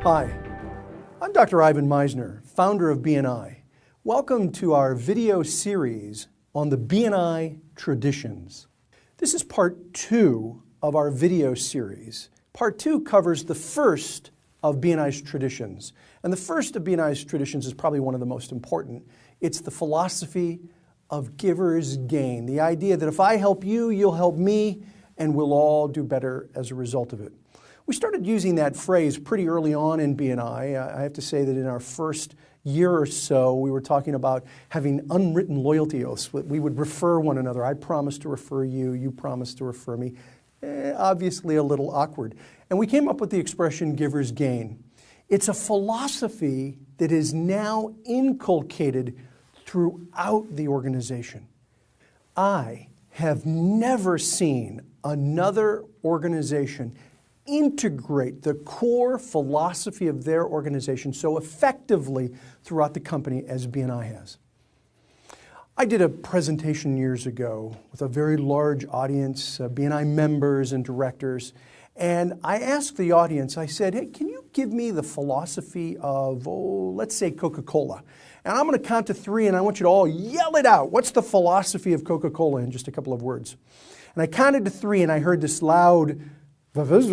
Hi, I'm Dr. Ivan Meisner, founder of BNI. Welcome to our video series on the BNI traditions. This is part 2 of our video series. Part 2 covers the first of BNI's traditions. And the first of BNI's traditions is probably one of the most important. It's the philosophy of giver's gain. The idea that if I help you, you'll help me, and we'll all do better as a result of it. We started using that phrase pretty early on in BNI. I have to say that in our first year or so, we were talking about having unwritten loyalty oaths. We would refer one another. I promise to refer you, you promise to refer me. Obviously a little awkward. And we came up with the expression giver's gain. It's a philosophy that is now inculcated throughout the organization. I have never seen another organization integrate the core philosophy of their organization so effectively throughout the company as BNI has. I did a presentation years ago with a very large audience, BNI members and directors, and I asked the audience, I said, hey, can you give me the philosophy of, let's say Coca-Cola? And I'm going to count to 3 and I want you to all yell it out. What's the philosophy of Coca-Cola in just a couple of words? And I counted to 3 and I heard this loud, in other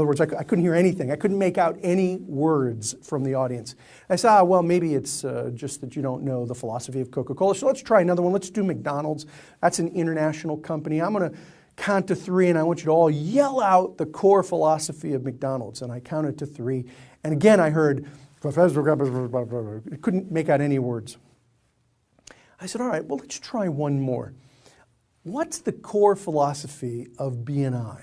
words, I couldn't hear anything. I couldn't make out any words from the audience. I said, well, maybe it's just that you don't know the philosophy of Coca-Cola. So let's try another one. Let's do McDonald's. That's an international company. I'm going to count to 3 and I want you to all yell out the core philosophy of McDonald's. And I counted to 3. And again, I heard, I couldn't make out any words. I said, all right, well, let's try one more. What's the core philosophy of BNI?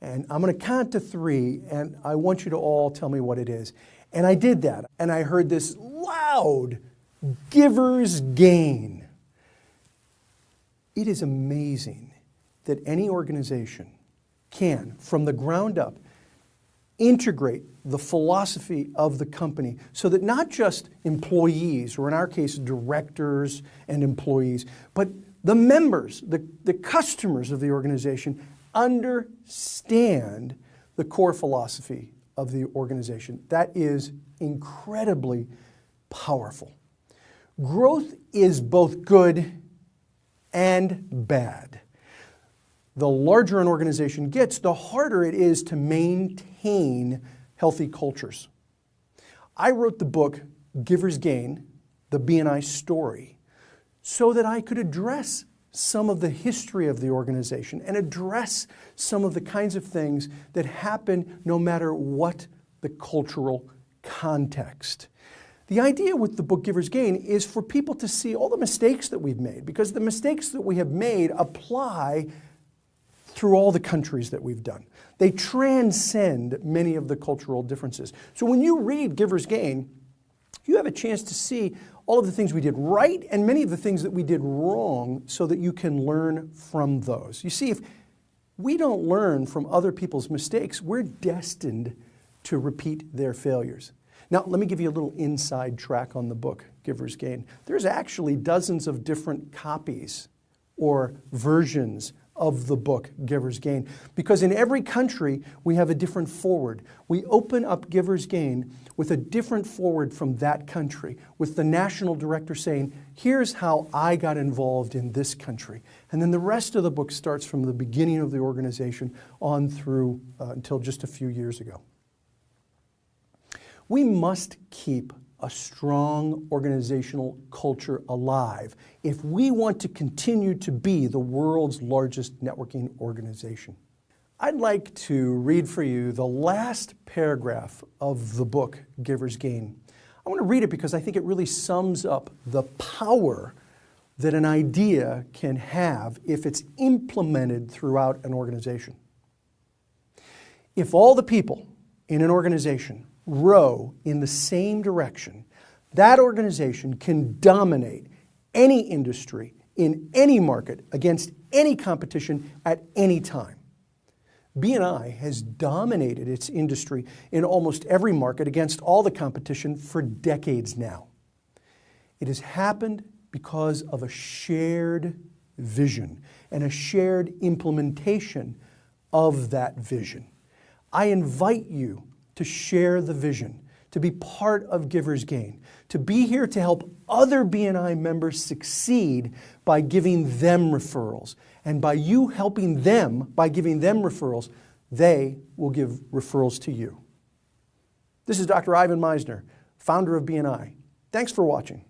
And I'm going to count to 3, and I want you to all tell me what it is. And I did that, and I heard this loud giver's gain. It is amazing that any organization can, from the ground up, integrate the philosophy of the company so that not just employees, or in our case, directors and employees, but the members, the customers of the organization understand the core philosophy of the organization. That is incredibly powerful. Growth is both good and bad. The larger an organization gets, the harder it is to maintain healthy cultures. I wrote the book, Giver's Gain, the BNI story, so that I could address some of the history of the organization and address some of the kinds of things that happen no matter what the cultural context. The idea with the book Giver's Gain is for people to see all the mistakes that we've made, because the mistakes that we have made apply through all the countries that we've done. They transcend many of the cultural differences. So when you read Giver's Gain, you have a chance to see all of the things we did right and many of the things that we did wrong so that you can learn from those. You see, if we don't learn from other people's mistakes, we're destined to repeat their failures. Now, let me give you a little inside track on the book, Giver's Gain. There's actually dozens of different copies or versions of the book, Giver's Gain, because in every country we have a different forward. We open up Giver's Gain with a different forward from that country, with the national director saying, here's how I got involved in this country. And then the rest of the book starts from the beginning of the organization on through until just a few years ago. We must keep a strong organizational culture alive if we want to continue to be the world's largest networking organization. I'd like to read for you the last paragraph of the book, Giver's Gain. I want to read it because I think it really sums up the power that an idea can have if it's implemented throughout an organization. If all the people in an organization row in the same direction, that organization can dominate any industry in any market against any competition at any time. BNI has dominated its industry in almost every market against all the competition for decades now. It has happened because of a shared vision and a shared implementation of that vision. I invite you to share the vision, to be part of Giver's Gain, to be here to help other BNI members succeed by giving them referrals. And by you helping them, by giving them referrals, they will give referrals to you. This is Dr. Ivan Meisner, founder of BNI. Thanks for watching.